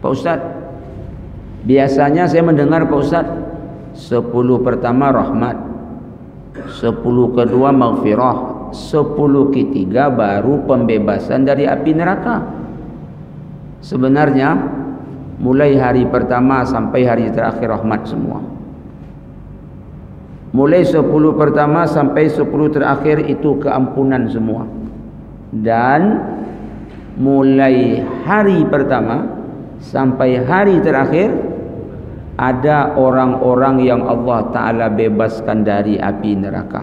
Pak Ustaz, biasanya saya mendengar Pak Ustaz 10 pertama rahmat, 10 kedua maghfirah, 10 ketiga baru pembebasan dari api neraka. Sebenarnya mulai hari pertama sampai hari terakhir rahmat semua. Mulai 10 pertama sampai 10 terakhir itu keampunan semua. Dan mulai hari pertama sampai hari terakhir ada orang-orang yang Allah Ta'ala bebaskan dari api neraka.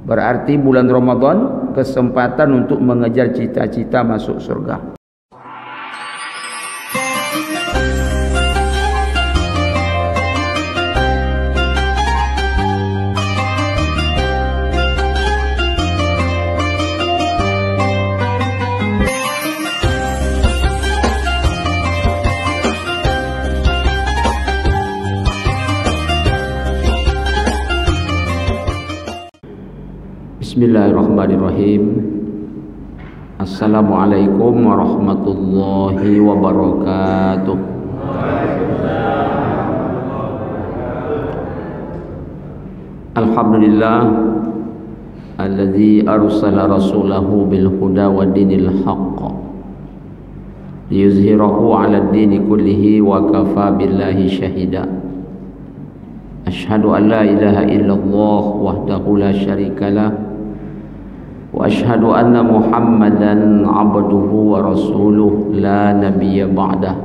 Berarti bulan Ramadan kesempatan untuk mengejar cita-cita masuk surga. Bismillahirrahmanirrahim. Assalamualaikum warahmatullahi wabarakatuh. Alhamdulillah alladzi arsala rasulahu bil huda wa dinil haqq liyuzhirahu 'ala ad-dini kullihi wa kafa billahi shahida. Asyhadu an la ilaha illallah wahdahu la syarikalah wa asyhadu anna Muhammadan abduhu wa rasuluh la nabiyya ba'dah.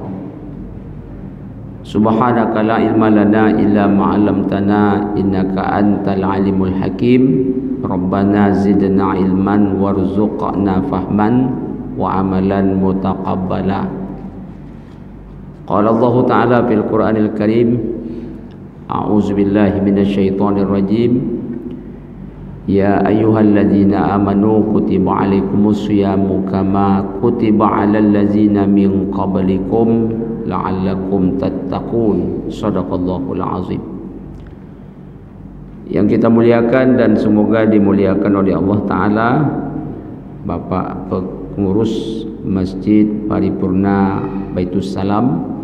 Subhanaka la ilma lana illa ma 'allamtana innaka antal alimul hakim. Rabbana zidna ilman warzuqna fahman wa amalan mutaqabbala. Qala Allah Ta'ala fil Qur'anil Karim, a'udzu billahi minasyaitonir rajim. Ya ayyuhalladzina amanu kutiba alaikumus syiyamu kama kutiba alal ladzina min qablikum la'allakum tattaqun. Shadaqallahul azim. Yang kita muliakan dan semoga dimuliakan oleh Allah Ta'ala Bapak pengurus Masjid Paripurna Baitus Salam,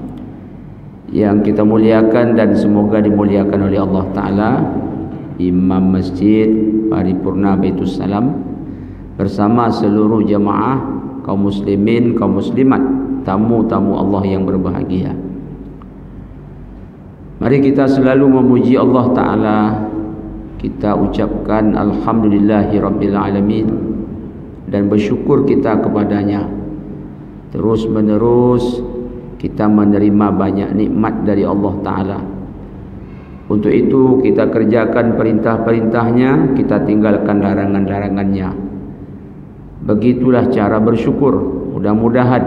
yang kita muliakan dan semoga dimuliakan oleh Allah Ta'ala Imam Masjid Paripurna Baitus Salam bersama seluruh jemaah kaum muslimin, kaum muslimat, tamu-tamu Allah yang berbahagia. Mari kita selalu memuji Allah Ta'ala. Kita ucapkan alhamdulillahi rabbil alamin dan bersyukur kita kepadanya. Terus menerus kita menerima banyak nikmat dari Allah Ta'ala. Untuk itu kita kerjakan perintah-perintahnya, kita tinggalkan larangan-larangannya. Begitulah cara bersyukur. Mudah-mudahan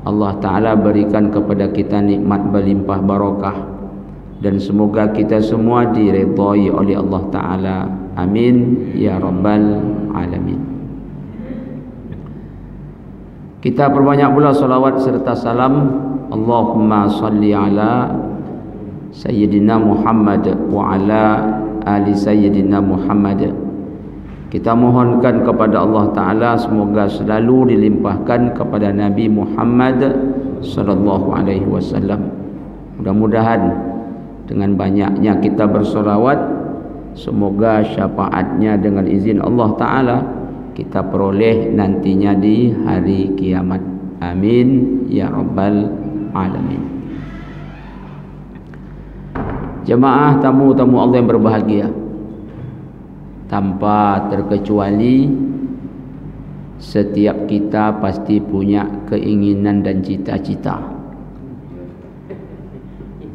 Allah Ta'ala berikan kepada kita nikmat berlimpah barakah, dan semoga kita semua diridhai oleh Allah Ta'ala. Amin ya rabbal alamin. Kita perbanyak pula salawat serta salam. Allahumma salli ala Sayyidina Muhammad wa ala ali Sayyidina Muhammad. Kita mohonkan kepada Allah Ta'ala semoga selalu dilimpahkan kepada Nabi Muhammad sallallahu alaihi wasallam. Mudah-mudahan dengan banyaknya kita bersolawat, semoga syafaatnya dengan izin Allah Ta'ala kita peroleh nantinya di hari kiamat. Amin ya rabbal alamin. Jemaah tamu-tamu Allah yang berbahagia, tanpa terkecuali setiap kita pasti punya keinginan dan cita-cita.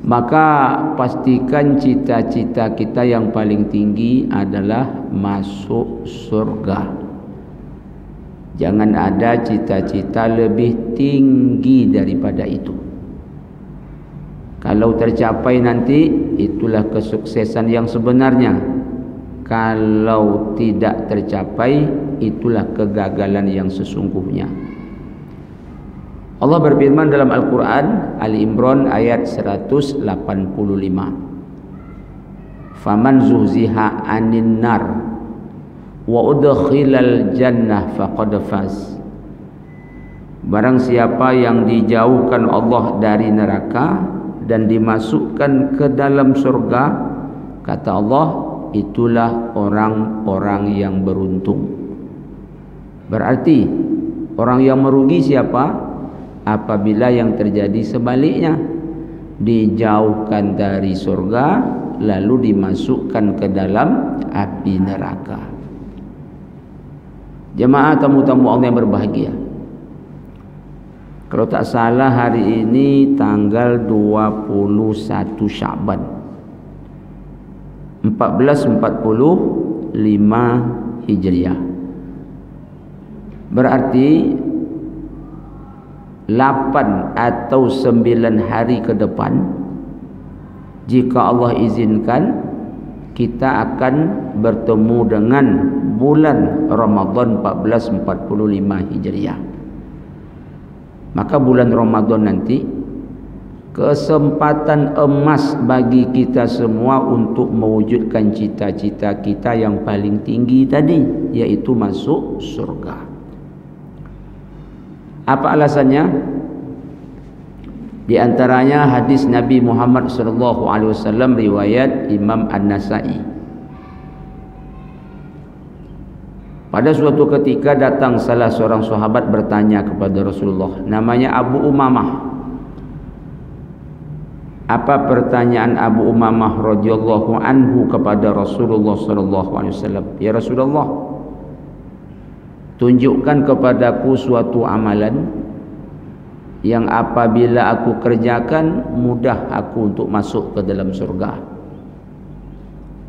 Maka pastikan cita-cita kita yang paling tinggi adalah masuk surga. Jangan ada cita-cita lebih tinggi daripada itu. Kalau tercapai nanti, itulah kesuksesan yang sebenarnya. Kalau tidak tercapai, itulah kegagalan yang sesungguhnya. Allah berfirman dalam Al-Quran, Ali Imran ayat 185. Faman zuhziha anin nar wa udkhilal jannah faqad faz. Barang siapa yang dijauhkan Allah dari neraka dan dimasukkan ke dalam surga, kata Allah, itulah orang-orang yang beruntung. Berarti orang yang merugi siapa? Apabila yang terjadi sebaliknya, dijauhkan dari surga lalu dimasukkan ke dalam api neraka. Jemaah tamu-tamu Allah yang berbahagia, kalau tak salah hari ini tanggal 21 Sya'ban 1445 Hijriah. Berarti 8 atau 9 hari ke depan, jika Allah izinkan, kita akan bertemu dengan bulan Ramadan 1445 Hijriah. Maka bulan Ramadan nanti kesempatan emas bagi kita semua untuk mewujudkan cita-cita kita yang paling tinggi tadi, yaitu masuk surga. Apa alasannya? Di antaranya hadis Nabi Muhammad SAW riwayat Imam An-Nasai. Pada suatu ketika datang salah seorang sahabat bertanya kepada Rasulullah, namanya Abu Umamah. Apa pertanyaan Abu Umamah radhiyallahu anhu kepada Rasulullah SAW? Ya Rasulullah, tunjukkan kepadaku suatu amalan yang apabila aku kerjakan mudah aku untuk masuk ke dalam surga.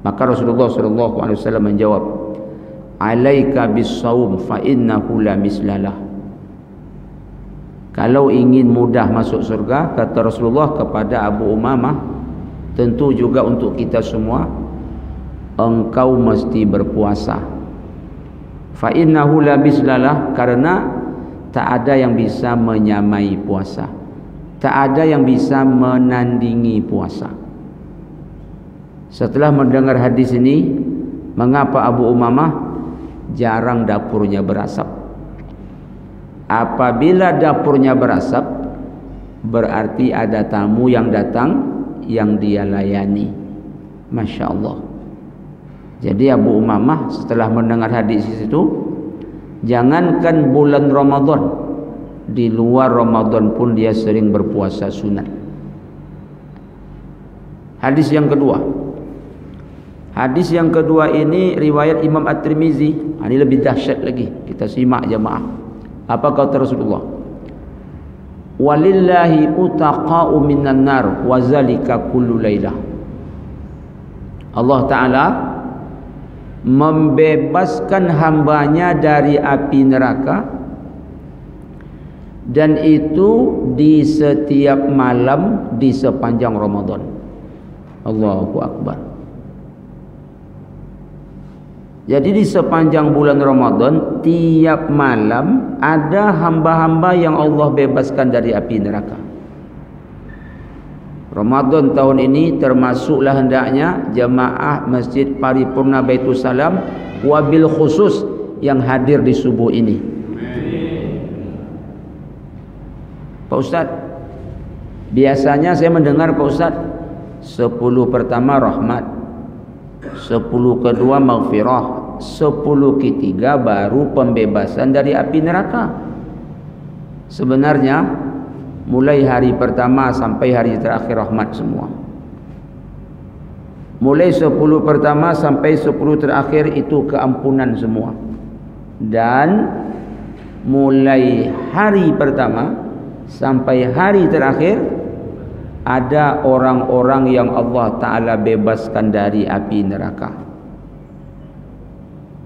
Maka Rasulullah SAW menjawab, alaika bis-shaum fa innahu la mislalah. Kalau ingin mudah masuk surga, kata Rasulullah kepada Abu Umamah, tentu juga untuk kita semua, engkau mesti berpuasa. Fa innahu la mislalah, karena tak ada yang bisa menyamai puasa, tak ada yang bisa menandingi puasa. Setelah mendengar hadis ini, mengapa Abu Umamah jarang dapurnya berasap? Apabila dapurnya berasap, berarti ada tamu yang datang yang dia layani. Masya Allah. Jadi Abu Umamah setelah mendengar hadis itu, jangankan bulan Ramadan, di luar Ramadan pun dia sering berpuasa sunat. Hadis yang kedua. Hadis yang kedua ini riwayat Imam At-Tirmizi. Ini lebih dahsyat lagi. Kita simak jemaah. Apa kata Rasulullah? Walillahi utaqa'u minan nar wa zalika kullu lailah. Allah Ta'ala membebaskan hambanya dari api neraka, dan itu di setiap malam di sepanjang Ramadan. Allahu Akbar. Jadi di sepanjang bulan Ramadan, tiap malam ada hamba-hamba yang Allah bebaskan dari api neraka. Ramadan tahun ini termasuklah hendaknya jemaah Masjid Paripurna Baitul Salam wabil khusus yang hadir di subuh ini. Pak Ustaz, biasanya saya mendengar Pak Ustaz, 10 pertama rahmat, 10 kedua maghfirah, 10 ketiga baru pembebasan dari api neraka. Sebenarnya mulai hari pertama sampai hari terakhir rahmat semua. Mulai 10 pertama sampai 10 terakhir itu keampunan semua. Dan mulai hari pertama sampai hari terakhir ada orang-orang yang Allah Ta'ala bebaskan dari api neraka.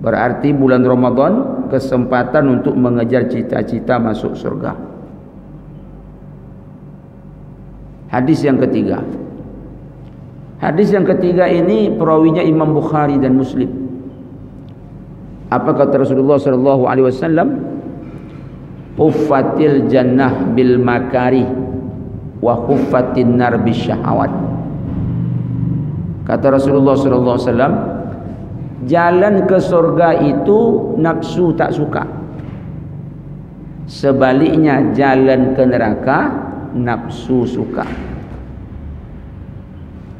Berarti bulan Ramadan kesempatan untuk mengejar cita-cita masuk surga. Hadis yang ketiga. Hadis yang ketiga ini perawinya Imam Bukhari dan Muslim. Apa kata Rasulullah SAW? Huffatil jannah bil makari wa huffatin nar bis syahawat. Kata Rasulullah SAW, jalan ke surga itu nafsu tak suka, Sebaliknya jalan ke neraka nafsu suka.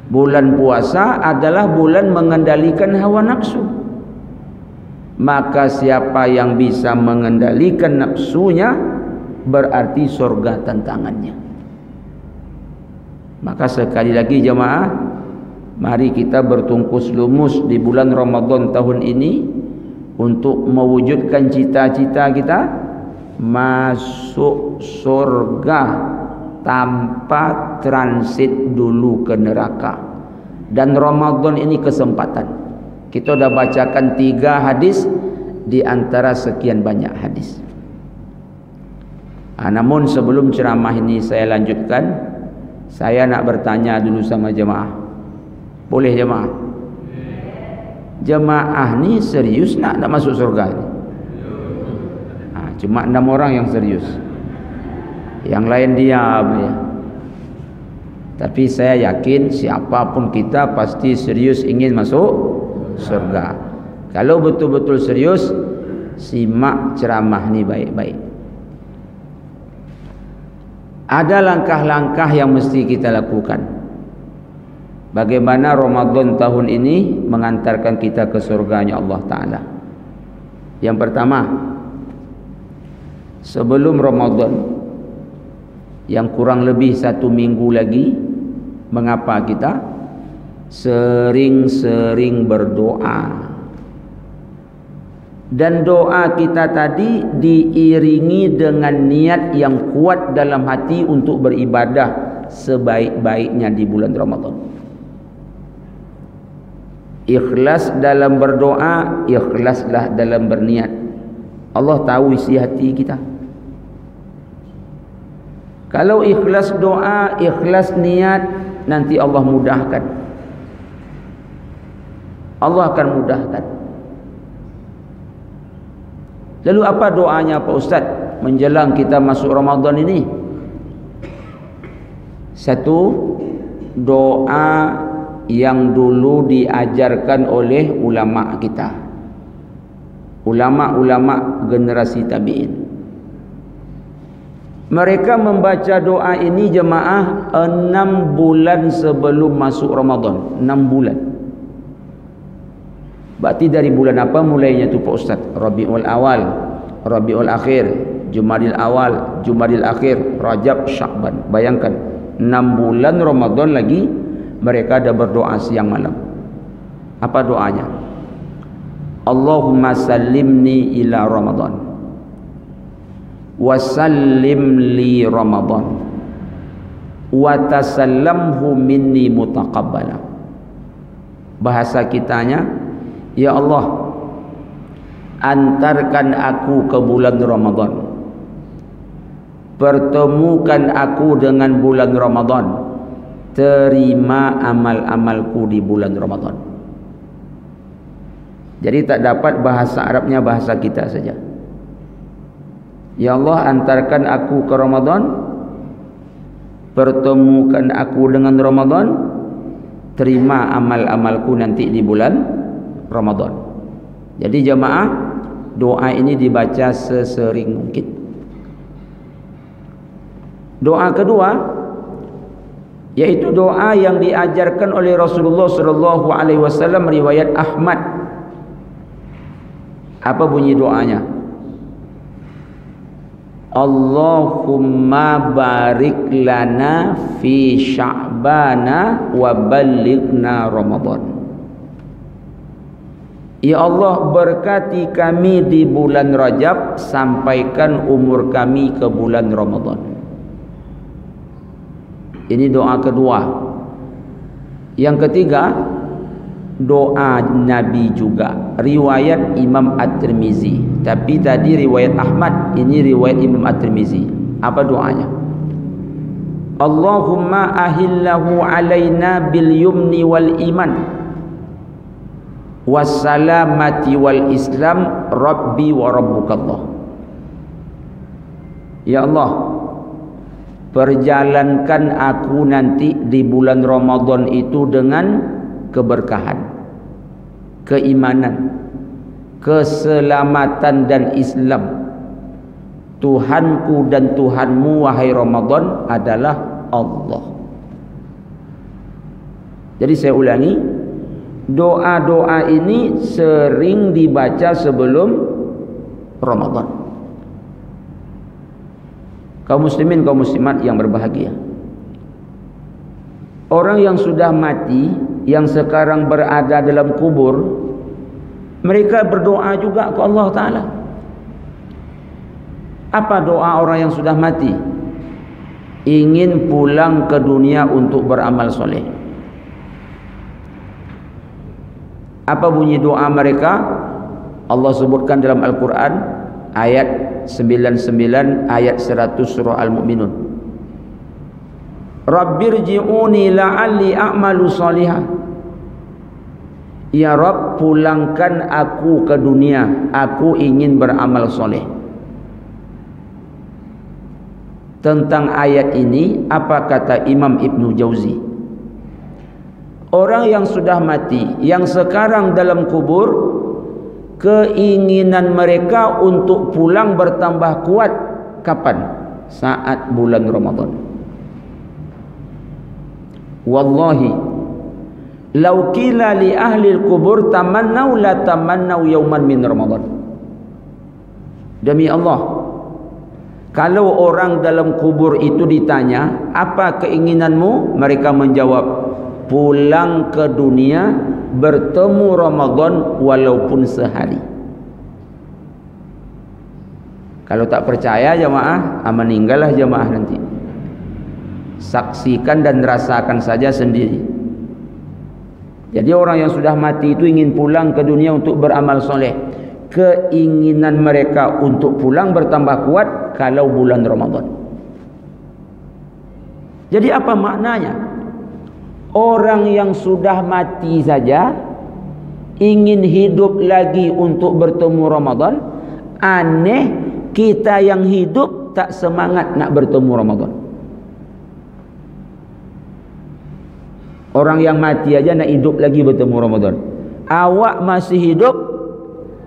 Bulan puasa adalah bulan mengendalikan hawa nafsu. Maka siapa yang bisa mengendalikan nafsunya, berarti surga tantangannya. Maka sekali lagi jemaah, mari kita bertungkus lumus di bulan Ramadan tahun ini untuk mewujudkan cita-cita kita masuk surga tanpa transit dulu ke neraka. Dan Ramadan ini kesempatan. Kita dah bacakan 3 hadis di antara sekian banyak hadis. Namun sebelum ceramah ini saya lanjutkan, saya nak bertanya dulu sama jemaah. Boleh jemaah? Jemaah ni serius nak masuk surga ni? Cuma 6 orang yang serius. Yang lain diam ya. Tapi saya yakin siapapun kita pasti serius ingin masuk surga. Kalau betul-betul serius, simak ceramah ni baik-baik. Ada langkah-langkah yang mesti kita lakukan. Bagaimana Ramadan tahun ini mengantarkan kita ke surganya Allah Ta'ala. Yang pertama, sebelum Ramadan yang kurang lebih 1 minggu lagi, mengapa kita sering-sering berdoa? Dan doa kita tadi diiringi dengan niat yang kuat dalam hati untuk beribadah sebaik-baiknya di bulan Ramadan. Ikhlas dalam berdoa, ikhlaslah dalam berniat. Allah tahu isi hati kita. Kalau ikhlas doa, ikhlas niat, nanti Allah mudahkan. Allah akan mudahkan. Lalu apa doanya Pak Ustaz menjelang kita masuk Ramadan ini? Satu, doa yang dulu diajarkan oleh ulama kita, ulama-ulama generasi tabi'in. Mereka membaca doa ini jemaah 6 bulan sebelum masuk Ramadan. 6 bulan. Berarti dari bulan apa mulainya tu Pak Ustaz? Rabiul Awal, Rabiul Akhir, Jumadil Awal, Jumadil Akhir, Rajab, Sya'ban. Bayangkan 6 bulan Ramadan lagi mereka ada berdoa siang malam. Apa doanya? Allahumma sallimni ila Ramadan wa sallim li Ramadan wa tasallamhu minni mutaqabbala. Bahasa kitanya, ya Allah, antarkan aku ke bulan Ramadan, pertemukan aku dengan bulan Ramadan, terima amal-amalku di bulan Ramadan. Jadi tak dapat bahasa Arabnya bahasa kita saja. Ya Allah, antarkan aku ke Ramadan, pertemukan aku dengan Ramadan, terima amal-amalku nanti di bulan Ramadan. Jadi jemaah, doa ini dibaca sesering mungkin. Doa kedua, yaitu doa yang diajarkan oleh Rasulullah SAW, riwayat Ahmad. Apa bunyi doanya? Allahumma barik lana fi Sya'bana wa ballighna Ramadan. Ya Allah, berkati kami di bulan Rajab, sampaikan umur kami ke bulan Ramadan. Ini doa kedua. Yang ketiga, doa Nabi juga, riwayat Imam At-Tirmizi. Tapi tadi riwayat Ahmad, ini riwayat Imam At-Tirmizi. Apa doanya? Allahumma ahillahu alaina bil yumni wal iman wassalamati wal islam rabbi wa rabbukallah. Ya Allah, perjalankan aku nanti di bulan Ramadan itu dengan keberkahan, keimanan, keselamatan dan Islam. Tuhanku dan Tuhanmu wahai Ramadan adalah Allah. Jadi saya ulangi, doa-doa ini sering dibaca sebelum Ramadan. Kaum muslimin, kaum muslimat yang berbahagia, orang yang sudah mati, yang sekarang berada dalam kubur, mereka berdoa juga ke Allah Ta'ala. Apa doa orang yang sudah mati? Ingin pulang ke dunia untuk beramal soleh. Apa bunyi doa mereka? Allah sebutkan dalam Al-Quran ayat 99 ayat 100 surah Al-Mu'minun. Rabbirji'uni la'alli a'malu salihah. Ya Rabb, pulangkan aku ke dunia, aku ingin beramal soleh. Tentang ayat ini apa kata Imam Ibnu Jauzi? Orang yang sudah mati, yang sekarang dalam kubur, keinginan mereka untuk pulang bertambah kuat. Kapan? Saat bulan Ramadan. Wallahi lau qila li ahli al-qubur tamannau la tamannau yawman min Ramadan. Demi Allah, kalau orang dalam kubur itu ditanya, apa keinginanmu? Mereka menjawab, pulang ke dunia, bertemu Ramadan walaupun sehari. Kalau tak percaya jemaah, meninggallah jemaah nanti. Saksikan dan rasakan saja sendiri. Jadi orang yang sudah mati itu ingin pulang ke dunia untuk beramal soleh. Keinginan mereka untuk pulang bertambah kuat kalau bulan Ramadan. Jadi apa maknanya? Orang yang sudah mati saja ingin hidup lagi untuk bertemu Ramadan. Aneh, kita yang hidup tak semangat nak bertemu Ramadan. Orang yang mati aja nak hidup lagi bertemu Ramadan. Awak masih hidup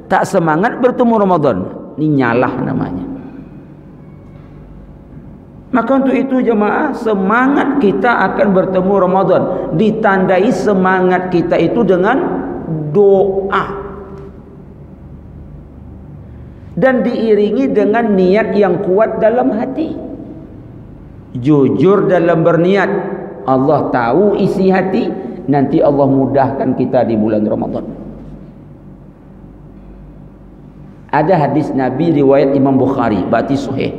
tak semangat bertemu Ramadan. Ini nyalah namanya. Maka untuk itu jemaah, semangat kita akan bertemu Ramadan ditandai semangat kita itu dengan doa dan diiringi dengan niat yang kuat dalam hati. Jujur dalam berniat. Allah tahu isi hati, nanti Allah mudahkan kita di bulan Ramadan. Ada hadis Nabi riwayat Imam Bukhari, berarti sahih.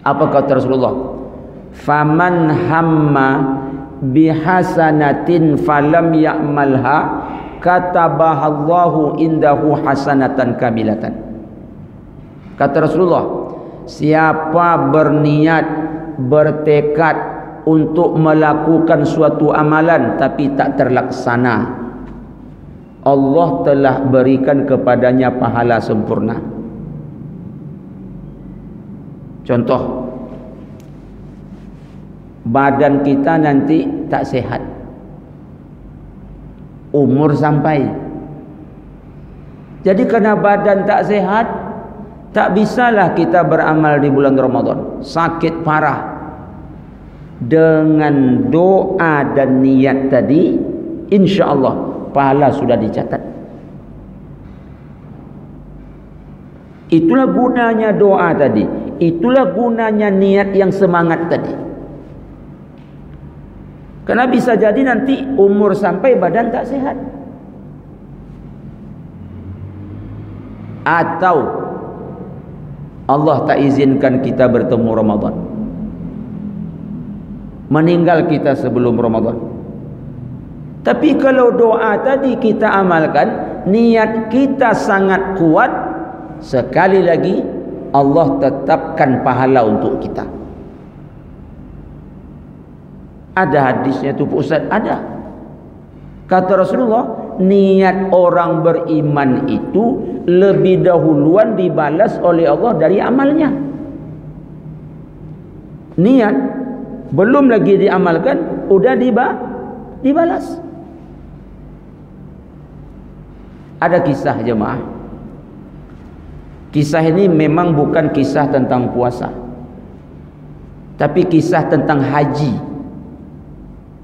Apa kata Rasulullah? Faman hamma bihasanatin falam ya'malha katabahallahu indahu hasanatan kamilatan. Kata Rasulullah, siapa berniat, bertekad untuk melakukan suatu amalan tapi tak terlaksana, Allah telah berikan kepadanya pahala sempurna. Contoh, badan kita nanti tak sehat, umur sampai. Jadi karena badan tak sehat, tak bisalah kita beramal di bulan Ramadan. Sakit parah. Dengan doa dan niat tadi, insya Allah pahala sudah dicatat. Itulah gunanya doa tadi. Itulah gunanya niat yang semangat tadi. Karena bisa jadi nanti umur sampai badan tak sehat. Atau Allah tak izinkan kita bertemu Ramadan. Meninggal kita sebelum Ramadan. Tapi kalau doa tadi kita amalkan, niat kita sangat kuat, sekali lagi Allah tetapkan pahala untuk kita. Ada hadisnya tu Pak Ustaz? Ada. Kata Rasulullah, niat orang beriman itu lebih dahuluan dibalas oleh Allah dari amalnya. Niat belum lagi diamalkan, udah dibalas. Ada kisah jemaah. Kisah ini memang bukan kisah tentang puasa, tapi kisah tentang haji.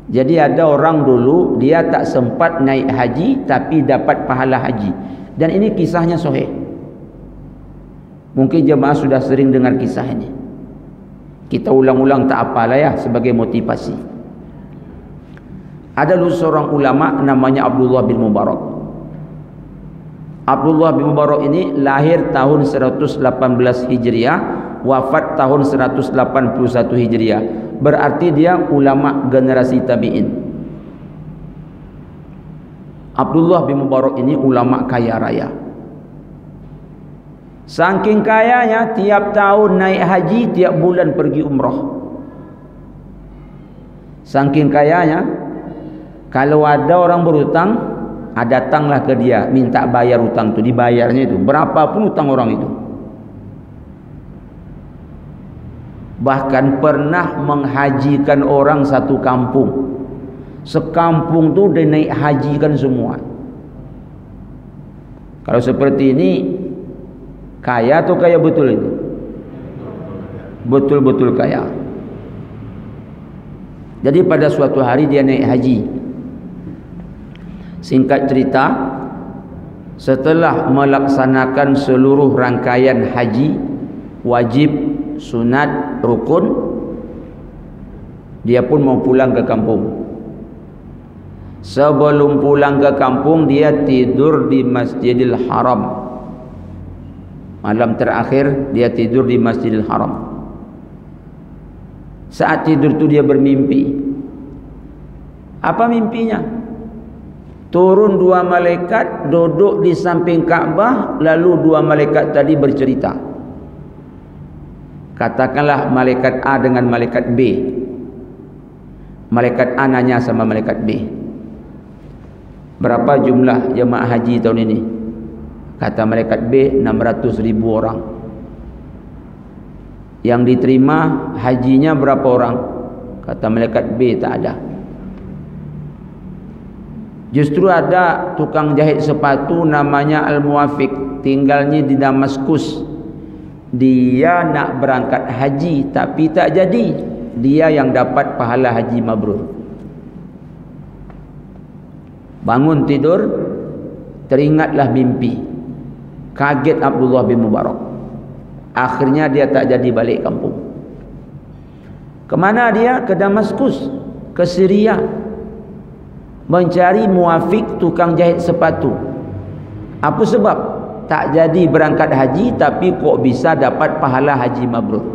Jadi ada orang dulu dia tak sempat naik haji tapi dapat pahala haji. Dan ini kisahnya sahih. Mungkin jemaah sudah sering dengar kisah ini. Kita ulang-ulang tak apalah ya, sebagai motivasi. Ada dulu seorang ulama namanya Abdullah bin Mubarak. Abdullah bin Mubarak ini lahir tahun 118 Hijriah, wafat tahun 181 Hijriah. Berarti dia ulama generasi tabi'in. Abdullah bin Mubarak ini ulama kaya raya. Saking kayanya, tiap tahun naik haji, tiap bulan pergi umrah. Saking kayanya, kalau ada orang berhutang, datanglah ke dia, minta bayar hutang itu, dibayarnya itu, berapapun hutang orang itu. Bahkan pernah menghajikan orang satu kampung. Sekampung tu dia naik hajikan semua. Kalau seperti ini, kaya atau kaya betul itu? Betul-betul kaya. Jadi pada suatu hari dia naik haji. Singkat cerita, setelah melaksanakan seluruh rangkaian haji, wajib, sunat, rukun, dia pun mau pulang ke kampung. Sebelum pulang ke kampung, dia tidur di Masjidil Haram. Malam terakhir dia tidur di Masjidil Haram. Saat tidur tu dia bermimpi. Apa mimpinya? Turun dua malaikat duduk di samping Kaabah, lalu dua malaikat tadi bercerita. Katakanlah malaikat A dengan malaikat B. Malaikat A nanya sama malaikat B, berapa jumlah jemaah haji tahun ini? Kata malaikat B, 600.000 orang. Yang diterima hajinya berapa orang? Kata malaikat B, tak ada. Justru ada tukang jahit sepatu namanya Al-Muwafiq, tinggalnya di Damaskus. Dia nak berangkat haji tapi tak jadi. Dia yang dapat pahala haji mabrur. Bangun tidur, teringatlah mimpi. Kaget Abdullah bin Mubarak. Akhirnya dia tak jadi balik kampung. Kemana dia? Ke Damaskus, ke Syria, mencari Muwafiq, tukang jahit sepatu. Apa sebab? Tak jadi berangkat haji tapi kok bisa dapat pahala haji mabrur.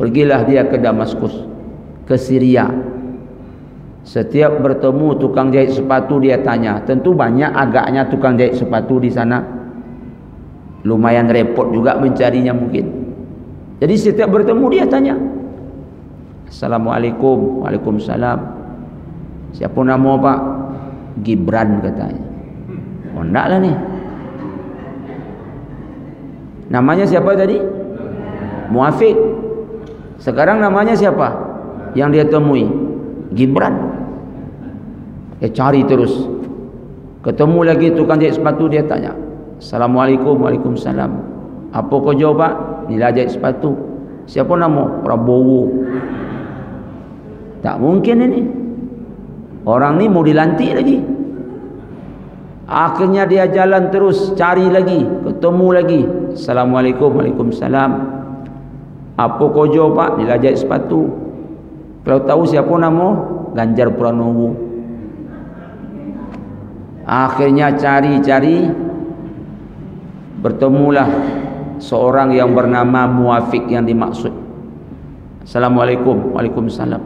Pergilah dia ke Damaskus, ke Syria. Setiap bertemu tukang jahit sepatu dia tanya. Tentu banyak agaknya tukang jahit sepatu di sana. Lumayan repot juga mencarinya mungkin. Jadi setiap bertemu dia tanya. Assalamualaikum. Waalaikumsalam. Siapa nama Pak? Gibran katanya. Oh enggak lah ni. Namanya siapa tadi? Muwafiq. Sekarang namanya siapa yang dia temui? Gibran. Dia cari terus. Ketemu lagi tukang jahit sepatu, dia tanya. Assalamualaikum. Waalaikumsalam. Apa kau jawab Pak? Nilai jahit sepatu. Siapa nama? Prabowo. Tak mungkin ini. Orang ni mau dilantik lagi. Akhirnya dia jalan terus, cari lagi, ketemu lagi. Assalamualaikum. Waalaikumsalam. Apa kau jawab Pak? Nilai jahit sepatu. Kalau tahu siapa nama? Ganjar Pranowo. Akhirnya cari-cari, bertemulah seorang yang bernama Muwafiq yang dimaksud. Assalamualaikum. Waalaikumsalam.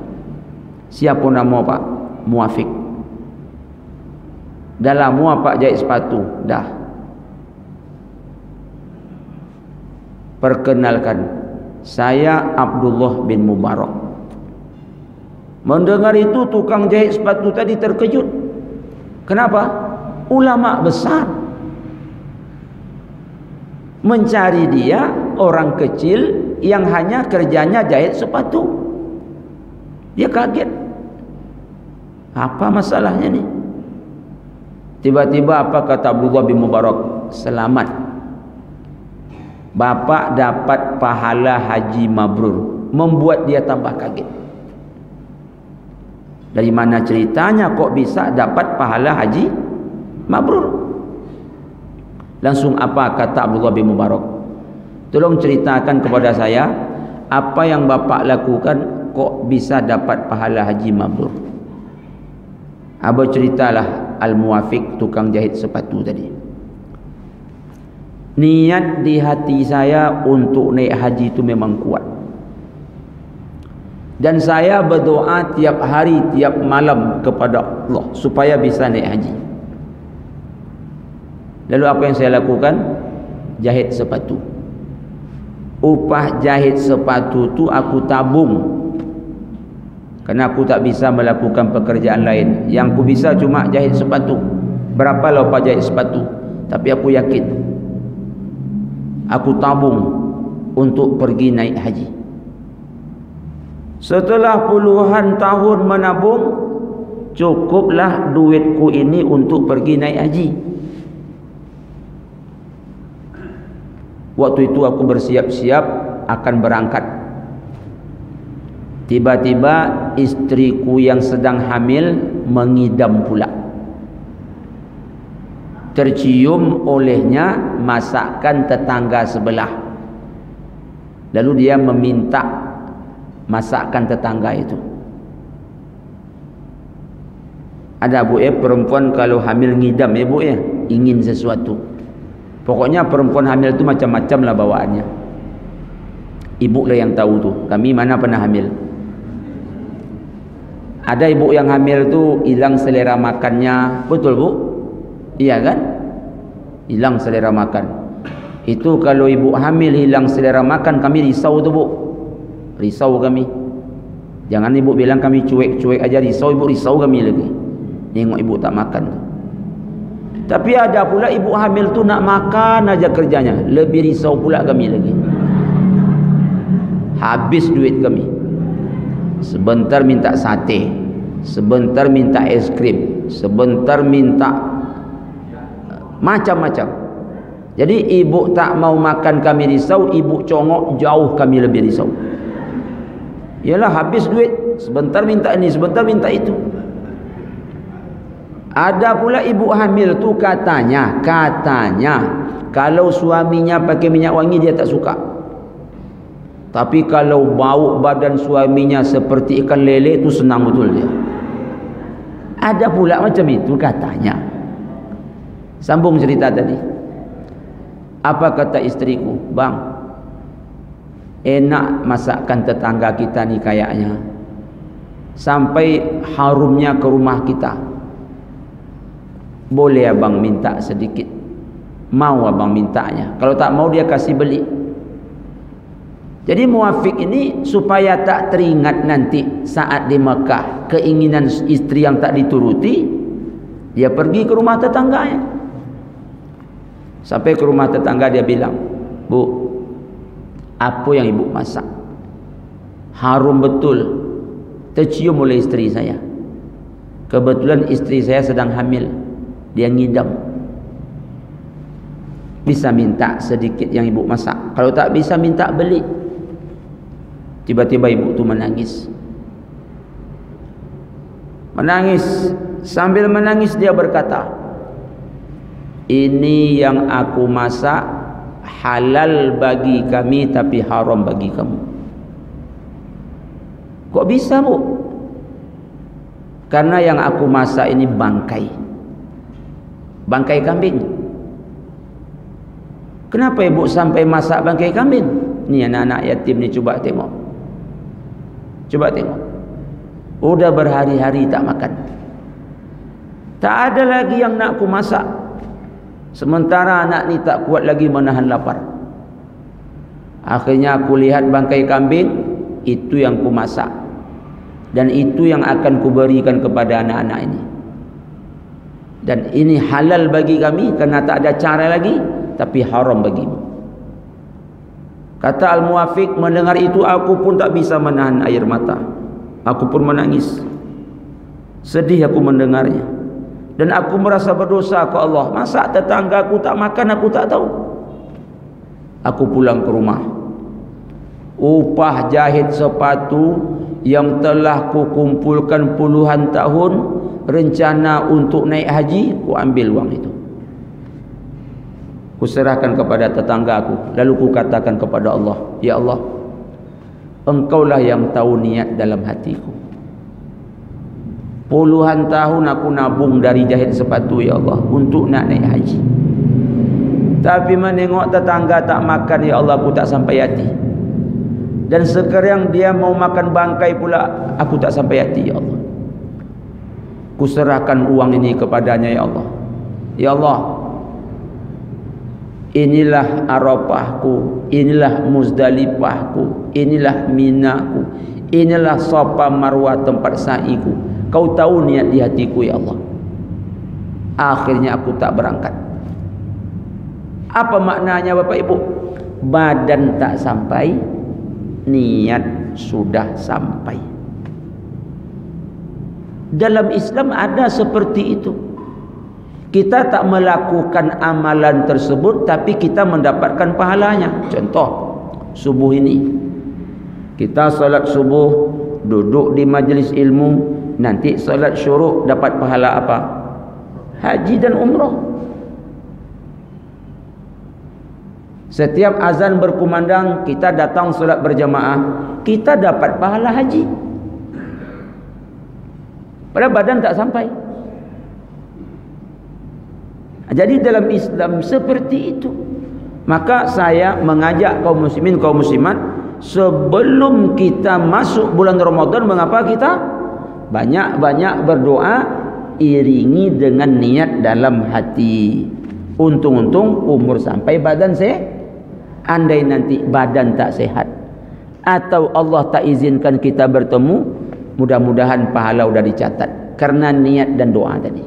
Siapa nama Pak? Muwafiq. Dah lama Pak jahit sepatu? Dah. Perkenalkan, saya Abdullah bin Mubarak. Mendengar itu tukang jahit sepatu tadi terkejut. Kenapa? Ulama besar. Mencari dia orang kecil yang hanya kerjanya jahit sepatu. Dia kaget. Apa masalahnya ni? Tiba-tiba apa kata Abdullah bin Mubarak? selamat. Bapa dapat pahala haji mabrur. Membuat dia tambah kaget. Dari mana ceritanya kok bisa dapat pahala haji mabrur? Langsung apa kata Abdullah bin Mubarak? Tolong ceritakan kepada saya, apa yang bapak lakukan kok bisa dapat pahala haji mabrur? Abah ceritalah Al-Muwafiq, tukang jahit sepatu tadi. Niat di hati saya untuk naik haji itu memang kuat. Dan saya berdoa tiap hari, tiap malam kepada Allah supaya bisa naik haji. Lalu apa yang saya lakukan? Jahit sepatu. Upah jahit sepatu tu aku tabung. Kerana aku tak bisa melakukan pekerjaan lain. Yang aku bisa cuma jahit sepatu. Berapa lah upah jahit sepatu? Tapi aku yakin aku tabung untuk pergi naik haji. Setelah puluhan tahun menabung, cukuplah duitku ini untuk pergi naik haji. Waktu itu aku bersiap-siap akan berangkat. Tiba-tiba istriku yang sedang hamil mengidam pula. Tercium olehnya masakan tetangga sebelah. Lalu dia meminta masakan tetangga itu. Ada bu perempuan kalau hamil ngidam ya bu ya, ingin sesuatu. Pokoknya perempuan hamil itu macam-macam lah bawaannya. Ibu lah yang tahu tu. Kami mana pernah hamil. Ada ibu yang hamil tu hilang selera makannya, betul bu? Iya kan? Hilang selera makan. Itu kalau ibu hamil hilang selera makan, kami risau tu bu. Risau kami. Jangan ibu bilang kami cuek-cuek aja, risau ibu, risau kami lagi. Tengok ibu tak makan tu. Tapi ada pula ibu hamil tu nak makan aja kerjanya, lebih risau pula kami lagi. Habis duit kami. Sebentar minta sate, sebentar minta es krim, sebentar minta macam-macam. Jadi ibu tak mau makan kami risau, ibu congok jauh kami lebih risau. Yalah habis duit, sebentar minta ini, sebentar minta itu. Ada pula ibu hamil tu katanya kalau suaminya pakai minyak wangi dia tak suka. Tapi kalau bau badan suaminya seperti ikan lele itu senang betul dia. Ada pula macam itu katanya. Sambung cerita tadi. Apa kata istriku? Bang, enak masakan tetangga kita ni kayaknya. Sampai harumnya ke rumah kita. Boleh abang minta sedikit? Mau abang mintanya? Kalau tak mau dia kasih beli. Jadi Muwafiq ini supaya tak teringat nanti saat di Mekah keinginan istri yang tak dituruti, dia pergi ke rumah tetangganya. Sampai ke rumah tetangga dia bilang, Bu, apa yang ibu masak? Harum betul, tercium oleh istri saya. Kebetulan istri saya sedang hamil, dia ngidam. Bisa minta sedikit yang ibu masak? Kalau tak bisa minta beli. Tiba-tiba ibu tu menangis. Menangis. Sambil menangis dia berkata, ini yang aku masak halal bagi kami tapi haram bagi kamu. Kok bisa bu? Karena yang aku masak ini bangkai. Bangkai kambing. Kenapa ibu sampai masak bangkai kambing? Ni anak-anak yatim ni coba tengok. Coba tengok. Udah berhari-hari tak makan. Tak ada lagi yang nak aku masak. Sementara anak ni tak kuat lagi menahan lapar. Akhirnya aku lihat bangkai kambing, itu yang ku masak. Dan itu yang akan ku berikan kepada anak-anak ini. Dan ini halal bagi kami kerana tak ada cara lagi, tapi haram bagimu. Kata Al-Muwafiq, mendengar itu aku pun tak bisa menahan air mata. Aku pun menangis. Sedih aku mendengarnya. Dan aku merasa berdosa ke Allah. Masa tetangga aku tak makan, aku tak tahu. Aku pulang ke rumah. Upah jahit sepatu yang telah ku kumpulkan puluhan tahun, rencana untuk naik haji, ku ambil wang itu. Ku serahkan kepada tetanggaku. Lalu ku katakan kepada Allah, ya Allah, Engkaulah yang tahu niat dalam hatiku. Puluhan tahun aku nabung dari jahit sepatu, ya Allah, untuk nak naik haji. Tapi menengok tetangga tak makan, ya Allah, aku tak sampai hati. Dan sekarang dia mau makan bangkai pula, aku tak sampai hati, ya Allah. Ku serahkan uang ini kepadanya, ya Allah. Ya Allah, inilah Arafahku, inilah Muzdalifahku, inilah Minaku, inilah Safa Marwah tempat sa'iku. Kau tahu niat di hatiku, ya Allah. Akhirnya aku tak berangkat. Apa maknanya Bapak Ibu? Badan tak sampai, niat sudah sampai. Dalam Islam ada seperti itu. Kita tak melakukan amalan tersebut, tapi kita mendapatkan pahalanya. Contoh, subuh ini kita salat subuh, duduk di majlis ilmu, nanti salat syuruk dapat pahala apa? Haji dan umrah. Setiap azan berkumandang, kita datang salat berjamaah, kita dapat pahala haji. Padahal badan tak sampai. Jadi dalam Islam seperti itu. Maka saya mengajak kaum muslimin, kaum muslimat, sebelum kita masuk bulan Ramadan, mengapa kita banyak-banyak berdoa, iringi dengan niat dalam hati. Untung-untung umur sampai, badan sehat. Andai nanti badan tak sehat, atau Allah tak izinkan kita bertemu, mudah-mudahan pahala sudah dicatat karena niat dan doa tadi.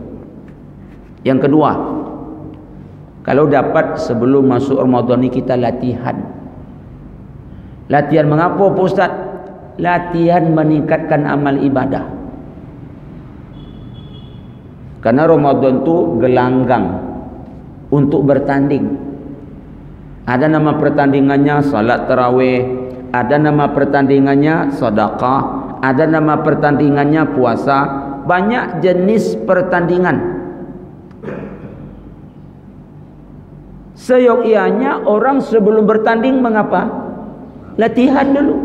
Yang kedua, kalau dapat sebelum masuk Ramadan ini kita latihan. Latihan mengapa Pak Ustaz? Latihan meningkatkan amal ibadah. Karena Ramadan itu gelanggang untuk bertanding. Ada nama pertandingannya salat tarawih, ada nama pertandingannya sedekah, ada nama pertandingannya puasa. Banyak jenis pertandingan. Seyogyanya orang sebelum bertanding mengapa? Latihan dulu.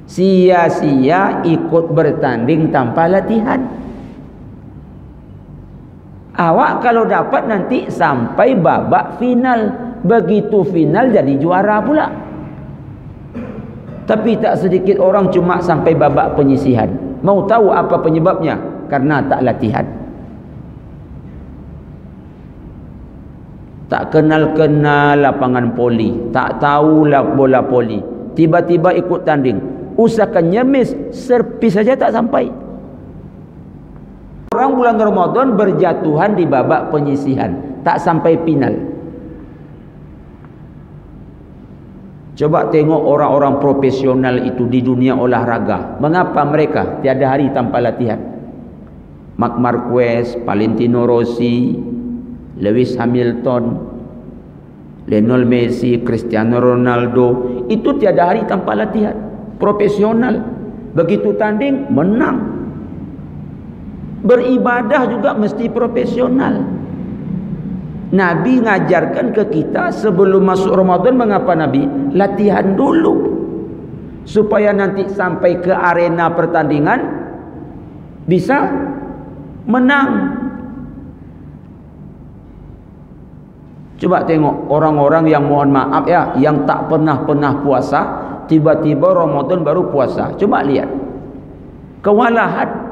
Sia-sia ikut bertanding tanpa latihan. Awak kalau dapat nanti sampai babak final. Begitu final jadi juara pula. Tapi tak sedikit orang cuma sampai babak penyisihan. Mau tahu apa penyebabnya? Karena tak latihan. Tak kenal-kenal lapangan poli, tak tahu bola poli, tiba-tiba ikut tanding, usahakan nyemis, servis saja tak sampai. Orang bulan Ramadan berjatuhan di babak penyisihan, tak sampai final. Coba tengok orang-orang profesional itu di dunia olahraga. Mengapa mereka tiada hari tanpa latihan? Marc Marquez, Valentino Rossi, Lewis Hamilton, Lionel Messi, Cristiano Ronaldo, itu tiada hari tanpa latihan. Profesional. Begitu tanding, menang. Beribadah juga mesti profesional. Nabi ngajarkan ke kita sebelum masuk Ramadan, mengapa Nabi? Latihan dulu. Supaya nanti sampai ke arena pertandingan bisa menang. Coba tengok orang-orang yang mohon maaf ya, yang tak pernah puasa, tiba-tiba Ramadan baru puasa. Coba lihat. Kewalahan.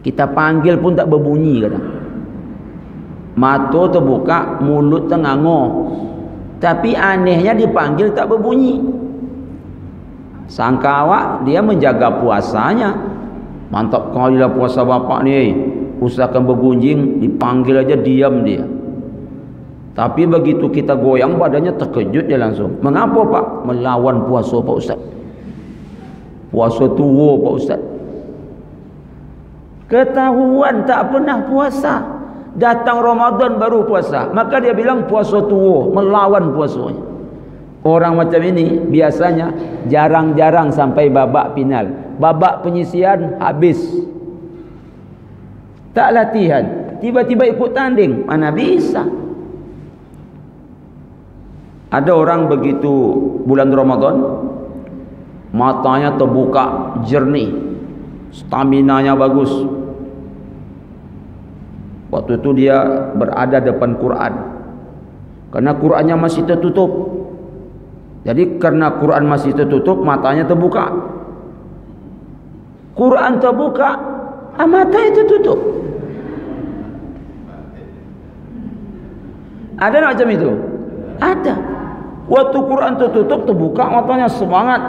Kita panggil pun tak berbunyi kadang. Mata terbuka, mulut tengangor. Tapi anehnya dipanggil tak berbunyi. Sangka awak dia menjaga puasanya. Mantap kali lah puasa bapak ni. Usahakan bergunjing, dipanggil aja diam dia. Tapi begitu kita goyang badannya terkejut dia langsung. Mengapa Pak? Melawan puasa Pak Ustaz. Puasa tua Pak Ustaz. Ketahuan tak pernah puasa. Datang Ramadan baru puasa. Maka dia bilang puasa tua, melawan puasanya. Orang macam ini biasanya jarang-jarang sampai babak final. Babak penyisian habis. Tak latihan, tiba-tiba ikut tanding, mana bisa. Ada orang begitu bulan Ramadan, matanya terbuka jernih, stamina-nya bagus. Waktu itu dia berada depan Quran, karena Qurannya masih tertutup. Jadi karena Quran masih tertutup, matanya terbuka. Quran terbuka, mata itu tutup. Ada tak macam itu? Ada. Waktu Quran tertutup, terbuka, matanya semangat.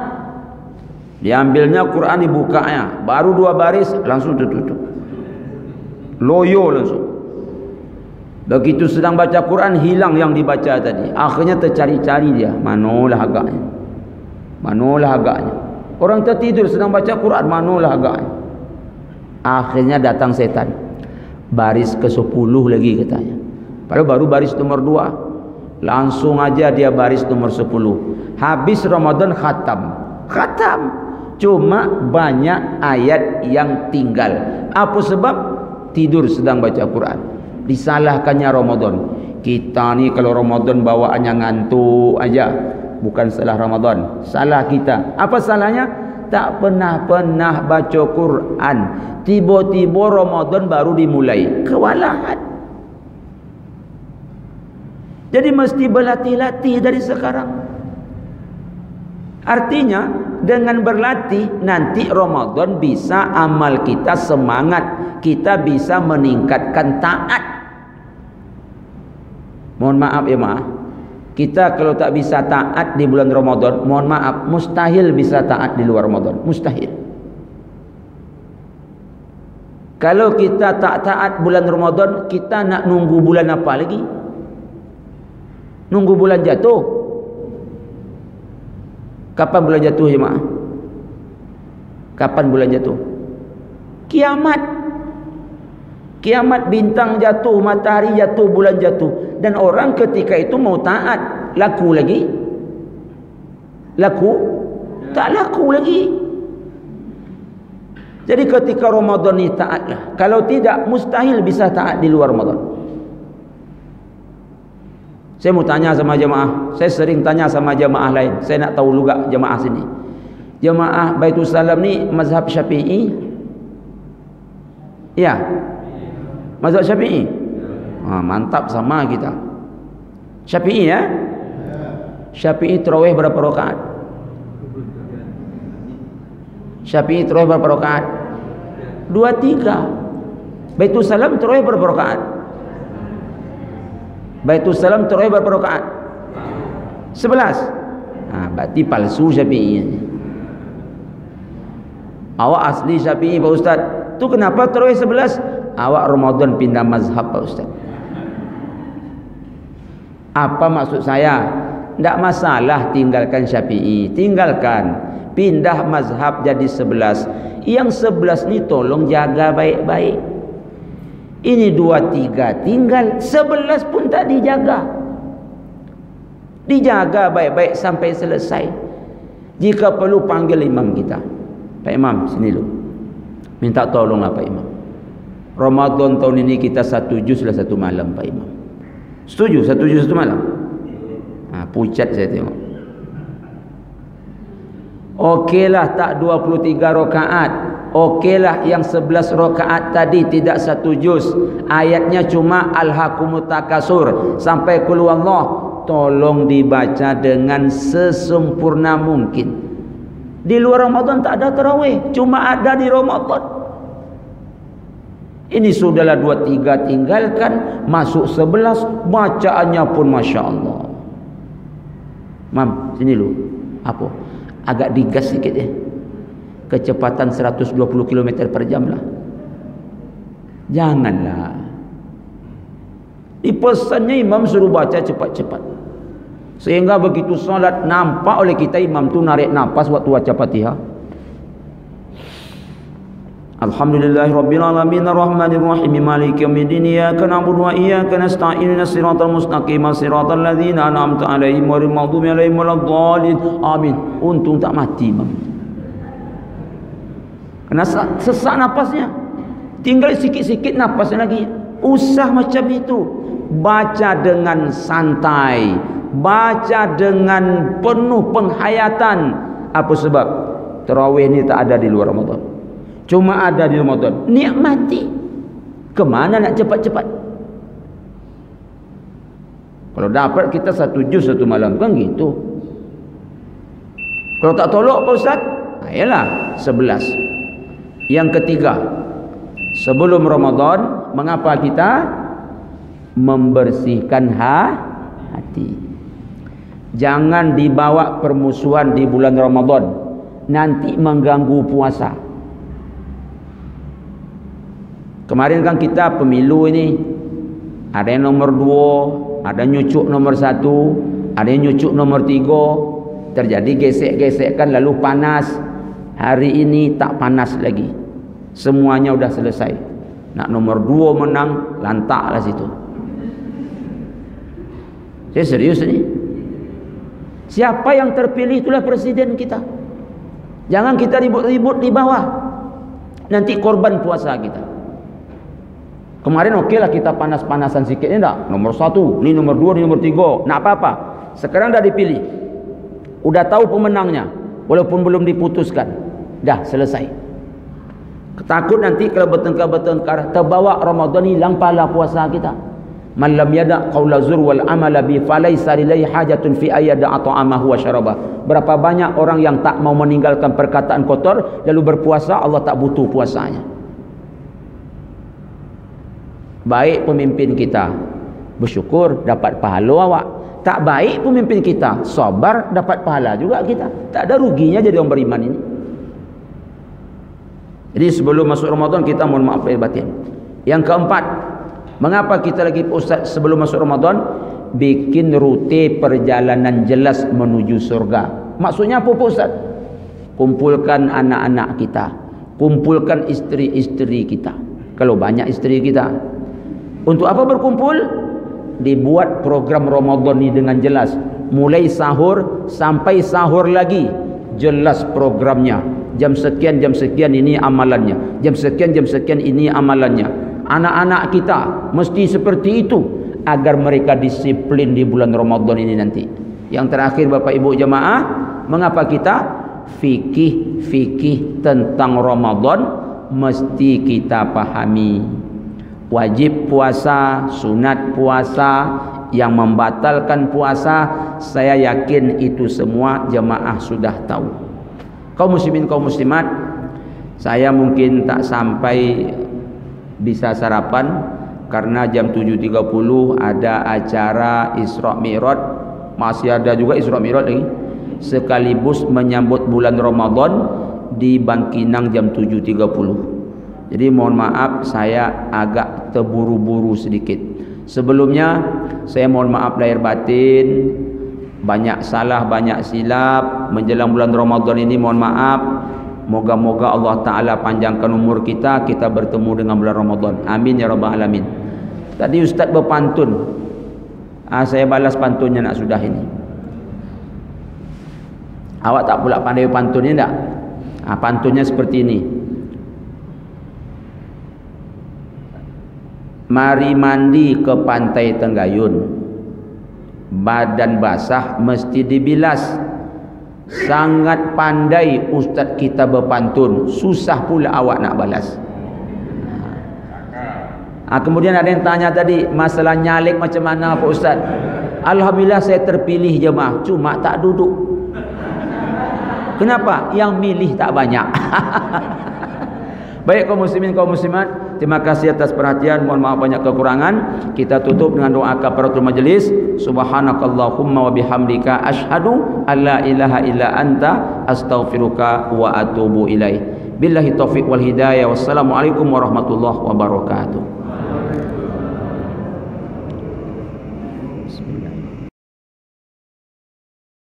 Diambilnya Quran, dibukanya, baru 2 baris langsung tertutup. Loyo langsung. Begitu sedang baca Quran, hilang yang dibaca tadi. Akhirnya tercari-cari dia, manalah agaknya. Manalah agaknya. Orang tertidur sedang baca Quran, manalah agaknya. Akhirnya datang setan. Baris ke-10 lagi katanya. Padahal baru baris nomor 2. Langsung aja dia baris nomor 10. Habis Ramadan khatam. Khatam. Cuma banyak ayat yang tinggal. Apa sebab? Tidur sedang baca Quran. Disalahkannya Ramadan. Kita ni kalau Ramadan bawaannya ngantuk aja, bukan salah Ramadan, salah kita. Apa salahnya? Tak pernah baca Quran. Tiba-tiba Ramadan baru dimulai. Kewalahan. Jadi mesti berlatih-latih dari sekarang. Artinya dengan berlatih nanti Ramadan bisa amal kita semangat, kita bisa meningkatkan taat. Mohon maaf ya maaf, kita kalau tak bisa taat di bulan Ramadan, mohon maaf, mustahil bisa taat di luar Ramadan, mustahil. Kalau kita tak taat bulan Ramadan, kita nak nunggu bulan apa lagi? Nunggu bulan jatuh. Kapan bulan jatuh jemaah? Kapan bulan jatuh? Kiamat. Kiamat, bintang jatuh, matahari jatuh, bulan jatuh. Dan orang ketika itu mau taat, laku lagi? Laku? Tak laku lagi. Jadi ketika Ramadan ni taatlah. Kalau tidak, mustahil bisa taat di luar Ramadan. Saya mau tanya sama jemaah. Saya sering tanya sama jemaah lain. Saya nak tahu juga jemaah sini. Jemaah Baitul Salam ni mazhab Syafi'i? Ya. Mazhab Syafi'i? Mantap sama kita. Syafi'i ya? Syafi'i tarawih berapa rakaat? Syafi'i tarawih berapa rakaat? 2-3. Baitul Salam tarawih berapa rakaat? Baitul Salam tarawih berapa rakaat? 11. Berarti palsu Syafi'i. Awak asli Syafi'i Pak Ustaz. Tu kenapa tarawih 11? Awak Ramadan pindah mazhab Pak Ustaz. Apa maksud saya? Tak masalah tinggalkan Syafi'i, tinggalkan, pindah mazhab jadi 11. Yang 11 ni tolong jaga baik-baik. Ini 2-3 tinggal, 11 pun tak dijaga. Dijaga baik-baik sampai selesai. Jika perlu panggil imam kita. Pak Imam, sini dulu. Minta tolonglah Pak Imam. Ramadan tahun ini kita 1 juz lah 1 malam Pak Imam. Setuju 1 juz 1 malam? Pucat saya tengok. Okeylah tak 23 rakaat. Okeylah yang 11 rakaat tadi tidak 1 juz. Ayatnya cuma Alhaakumut Takasur sampai qul huwallah. Tolong dibaca dengan sesempurna mungkin. Di luar Ramadan tak ada tarawih, cuma ada di Ramadan. Ini sudahlah 2-3 tinggalkan, masuk 11, bacaannya pun Masya Allah. Mam, sini dulu. Apa? Agak digas sikit ya. Kecepatan 120 km per jam lah. Janganlah. Dipesannya imam suruh baca cepat-cepat. Sehingga begitu solat nampak oleh kita imam tu narik nafas waktu baca Fatihah. Alhamdulillahirabbil alamin arrahmanir rahim maliki yaumiddin iyyaka na'budu wa iyyaka nasta'in ihdinas siratal mustaqim siratal ladzina an'amta 'alaihim ghairil maghdubi 'alaihim waladdallin. Amin. Untung tak mati, Bang. Kena sesak napasnya. Tinggal sikit-sikit napasnya lagi. Usah macam itu. Baca dengan santai, baca dengan penuh penghayatan. Apa sebab? Tarawih ni tak ada di luar Ramadan, cuma ada di Ramadan. Nikmati. Kemana nak cepat-cepat? Kalau dapat kita 1 juz 1 malam kan gitu. Kalau tak tolak Pak Ustaz, ayolah 11. Yang ketiga, sebelum Ramadan, mengapa kita membersihkan hati? Jangan dibawa permusuhan di bulan Ramadan, nanti mengganggu puasa. Kemarin kan kita pemilu ini, ada yang nomor 2, ada nyucuk nomor 1, ada yang nyucuk nomor 3. Terjadi gesek-gesekan lalu panas. Hari ini tak panas lagi, semuanya udah selesai. Nak nomor 2 menang, lantaklah situ. Saya serius ni. Siapa yang terpilih itulah presiden kita. Jangan kita ribut-ribut di bawah, nanti korban puasa kita. Kemarin okeylah kita panas-panasan sikit ni tak? Nomor 1, ni nomor 2, ni nomor 3. Nak apa-apa. Sekarang dah dipilih, udah tahu pemenangnya, walaupun belum diputuskan, dah selesai. Takut nanti kalau bertengkar-bertengkar, terbawa Ramadan, hilang pahala puasa kita. Man lam yada' qaula zur wal amala bi falaysa lillahi hajatun fi ayyada at'amahu wa syarabah. Berapa banyak orang yang tak mau meninggalkan perkataan kotor lalu berpuasa, Allah tak butuh puasanya. Baik pemimpin kita, bersyukur dapat pahala awak. Tak baik pemimpin kita, sabar dapat pahala juga kita. Tak ada ruginya jadi orang beriman ini. Jadi sebelum masuk Ramadan kita mohon maaf lahir batin. Yang keempat, mengapa kita lagi Ustaz sebelum masuk Ramadan bikin rute perjalanan jelas menuju surga? Maksudnya apa Ustaz? Kumpulkan anak-anak kita, kumpulkan isteri-isteri kita. Kalau banyak isteri kita, untuk apa berkumpul? Dibuat program Ramadan ini dengan jelas, mulai sahur sampai sahur lagi, jelas programnya. Jam sekian ini amalannya, jam sekian ini amalannya. Anak-anak kita mesti seperti itu agar mereka disiplin di bulan Ramadan ini nanti. Yang terakhir Bapak Ibu jemaah, mengapa kita fikih tentang Ramadan mesti kita pahami. Wajib puasa, sunat puasa, yang membatalkan puasa, saya yakin itu semua jemaah sudah tahu. Kaum muslimin, kaum muslimat, saya mungkin tak sampai bisa sarapan karena jam 7.30 ada acara Isra Mi'raj, masih ada juga Isra Mi'raj lagi, sekaligus menyambut bulan Ramadan di Bangkinang jam 7.30. Jadi mohon maaf saya agak terburu-buru sedikit. Sebelumnya saya mohon maaf lahir batin, banyak salah, banyak silap menjelang bulan Ramadan ini, mohon maaf. Moga-moga Allah Ta'ala panjangkan umur kita bertemu dengan bulan Ramadan. Amin ya rabbal alamin. Tadi Ustaz berpantun, saya balas pantunnya nak sudah ini. Awak tak pula pandai pantunnya tak? Pantunnya seperti ini. Mari mandi ke pantai Tenggayun, badan basah mesti dibilas. Sangat pandai ustaz kita berpantun, susah pula awak nak balas. Kemudian ada yang tanya tadi masalah nyalik macam mana Pak Ustaz. Alhamdulillah saya terpilih jemaah, cuma tak duduk. Kenapa? Yang milih tak banyak. Baik kaum muslimin, kaum muslimat, terima kasih atas perhatian. Mohon maaf banyak kekurangan. Kita tutup dengan doa kafaratul majlis. Subhanakallahumma wa bihamdika asyhadu alla ilaha illa anta astaghfiruka wa atubu ilaih. Billahi taufiq wal hidayah. Wassalamualaikum warahmatullahi wabarakatuh.